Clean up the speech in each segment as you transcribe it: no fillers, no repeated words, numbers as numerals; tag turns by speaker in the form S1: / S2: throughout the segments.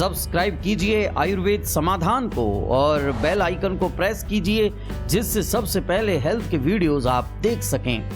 S1: Subscribe कीजिए आयुर्वेद समाधान को और बेल आइकन को प्रेस कीजिए, जिससे सबसे पहले हेल्थ के वीडियोस आप देख सकें।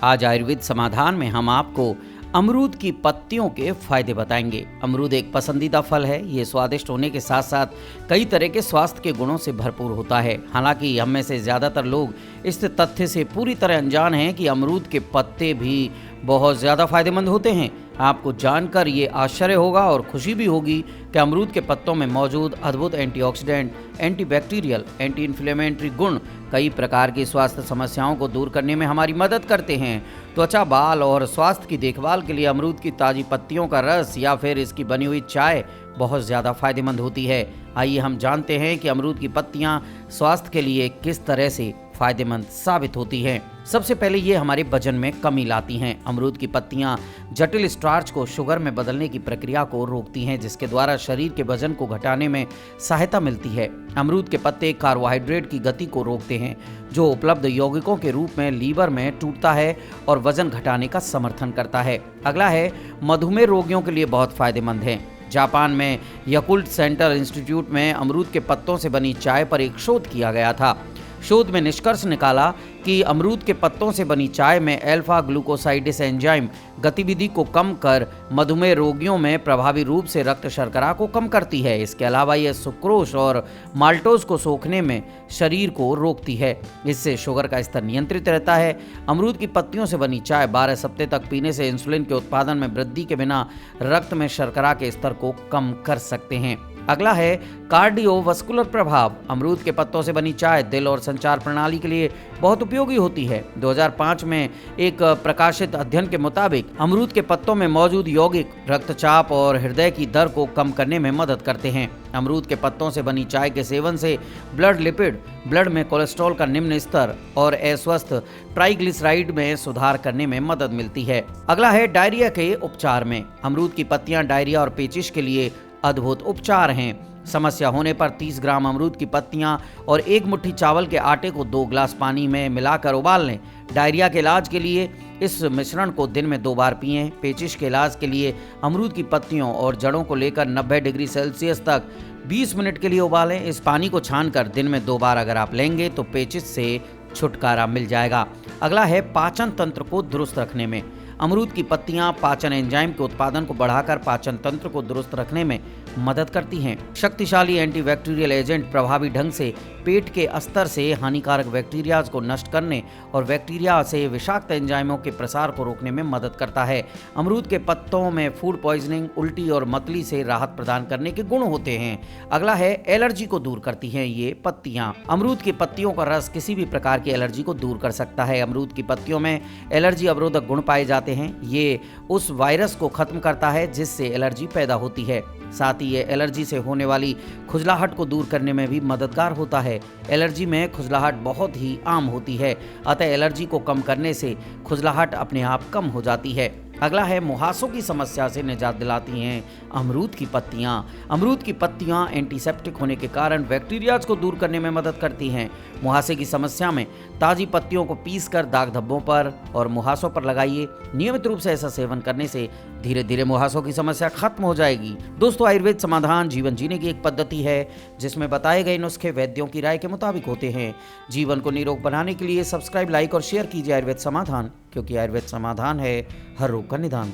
S1: आज आयुर्वेद समाधान में हम आपको अमरूद की पत्तियों के फायदे बताएंगे। अमरूद एक पसंदीदा फल है। ये स्वादिष्ट होने के साथ साथ कई तरह के स्वास्थ्य के गुणों से भरपूर होता है। हालांकि हम में से ज़्यादातर लोग इस तथ्य से पूरी तरह अनजान हैं कि अमरूद के पत्ते भी बहुत ज़्यादा फायदेमंद होते हैं। आपको जानकर ये आश्चर्य होगा और खुशी भी होगी कि अमरूद के पत्तों में मौजूद अद्भुत एंटीऑक्सीडेंट, एंटीबैक्टीरियल, एंटी इन्फ्लेमेटरी गुण कई प्रकार की स्वास्थ्य समस्याओं को दूर करने में हमारी मदद करते हैं। त्वचा, बाल और स्वास्थ्य की देखभाल के लिए अमरूद की ताज़ी पत्तियों का रस या फिर इसकी बनी हुई चाय बहुत ज़्यादा फायदेमंद होती है। आइए हम जानते हैं कि अमरूद की पत्तियां स्वास्थ्य के लिए किस तरह से फायदेमंद साबित होती हैं। सबसे पहले ये हमारे वजन में कमी लाती हैं। अमरूद की पत्तियां जटिल स्टार्च को शुगर में बदलने की प्रक्रिया को रोकती हैं, जिसके द्वारा शरीर के वजन को घटाने में सहायता मिलती है। अमरूद के पत्ते कार्बोहाइड्रेट की गति को रोकते हैं, जो उपलब्ध यौगिकों के रूप में लीवर में टूटता है और वजन घटाने का समर्थन करता है। अगला है मधुमेह रोगियों के लिए बहुत फायदेमंद है। जापान में याकुल्ट सेंटर इंस्टीट्यूट में अमरूद के पत्तों से बनी चाय पर एक शोध किया गया था। शोध में निष्कर्ष निकाला कि अमरूद के पत्तों से बनी चाय में अल्फा ग्लूकोसाइडेस एंजाइम गतिविधि को कम कर मधुमेह रोगियों में प्रभावी रूप से रक्त शर्करा को कम करती है। इसके अलावा यह सुक्रोज और माल्टोज को सोखने में शरीर को रोकती है। इससे शुगर का स्तर नियंत्रित रहता है। अमरूद की पत्तियों से बनी चाय 12 सप्ताह तक पीने से इंसुलिन के उत्पादन में वृद्धि के बिना रक्त में शर्करा के स्तर को कम कर सकते हैं। अगला है कार्डियोवास्कुलर प्रभाव। अमरूद के पत्तों से बनी चाय दिल और संचार प्रणाली के लिए बहुत उपयोगी होती है। 2005 में एक प्रकाशित अध्ययन के मुताबिक अमरूद के पत्तों में मौजूद यौगिक रक्तचाप और हृदय की दर को कम करने में मदद करते हैं। अमरूद के पत्तों से बनी चाय के सेवन से ब्लड लिपिड, ब्लड में कोलेस्ट्रॉल का निम्न स्तर और अस्वस्थ ट्राइग्लिसराइड में सुधार करने में मदद मिलती है। अगला है डायरिया के उपचार में। अमरूद की पत्तियां डायरिया और पेचिश के लिए अद्भुत उपचार हैं। समस्या होने पर 30 ग्राम अमरूद की पत्तियां और 1 मुट्ठी चावल के आटे को 2 ग्लास पानी में मिलाकर उबाल लें। डायरिया के इलाज के लिए इस मिश्रण को दिन में 2 बार पिएं। पेचिश के इलाज के लिए अमरूद की पत्तियों और जड़ों को लेकर 90 डिग्री सेल्सियस तक 20 मिनट के लिए उबालें। इस पानी को छानकर दिन में 2 बार अगर आप लेंगे तो पेचिश से छुटकारा मिल जाएगा। अगला है पाचन तंत्र को दुरुस्त रखने में। अमरूद की पत्तियां पाचन एंजाइम के उत्पादन को बढ़ाकर पाचन तंत्र को दुरुस्त रखने में मदद करती हैं। शक्तिशाली एंटीबैक्टीरियल एजेंट प्रभावी ढंग से पेट के अस्तर से हानिकारक बैक्टीरिया को नष्ट करने और बैक्टीरिया से विषाक्त एंजाइमों के प्रसार को रोकने में मदद करता है। अमरूद के पत्तों में फूड पॉइजनिंग, उल्टी और मतली से राहत प्रदान करने के गुण होते हैं। अगला है एलर्जी को दूर करती हैं ये पत्तियां। अमरूद की पत्तियों का रस किसी भी प्रकार की एलर्जी को दूर कर सकता है। अमरूद की पत्तियों में एलर्जी अवरोधक गुण पाए जाते हैं। ये उस वायरस को खत्म करता है जिससे एलर्जी पैदा होती है। साथ ही ये एलर्जी से होने वाली खुजलाहट को दूर करने में भी मददगार होता है। एलर्जी में खुजलाहट बहुत ही आम होती है, अतः एलर्जी को कम करने से खुजलाहट अपने आप कम हो जाती है। अगला है मुहासों की समस्या से निजात दिलाती हैं अमरूद की पत्तियां। अमरूद की पत्तियां एंटीसेप्टिक होने के कारण बैक्टीरियाज को दूर करने में मदद करती हैं। मुहासे की समस्या में ताज़ी पत्तियों को पीसकर दाग धब्बों पर और मुहासों पर लगाइए। नियमित रूप से ऐसा सेवन करने से धीरे धीरे मुहासों की समस्या खत्म हो जाएगी। दोस्तों, आयुर्वेद समाधान जीवन जीने की एक पद्धति है जिसमें बताए गए नुस्खे वैद्यों की राय के मुताबिक होते हैं। जीवन को निरोग बनाने के लिए सब्सक्राइब, लाइक और शेयर कीजिए आयुर्वेद समाधान, क्योंकि आयुर्वेद समाधान है हर रोग का निदान।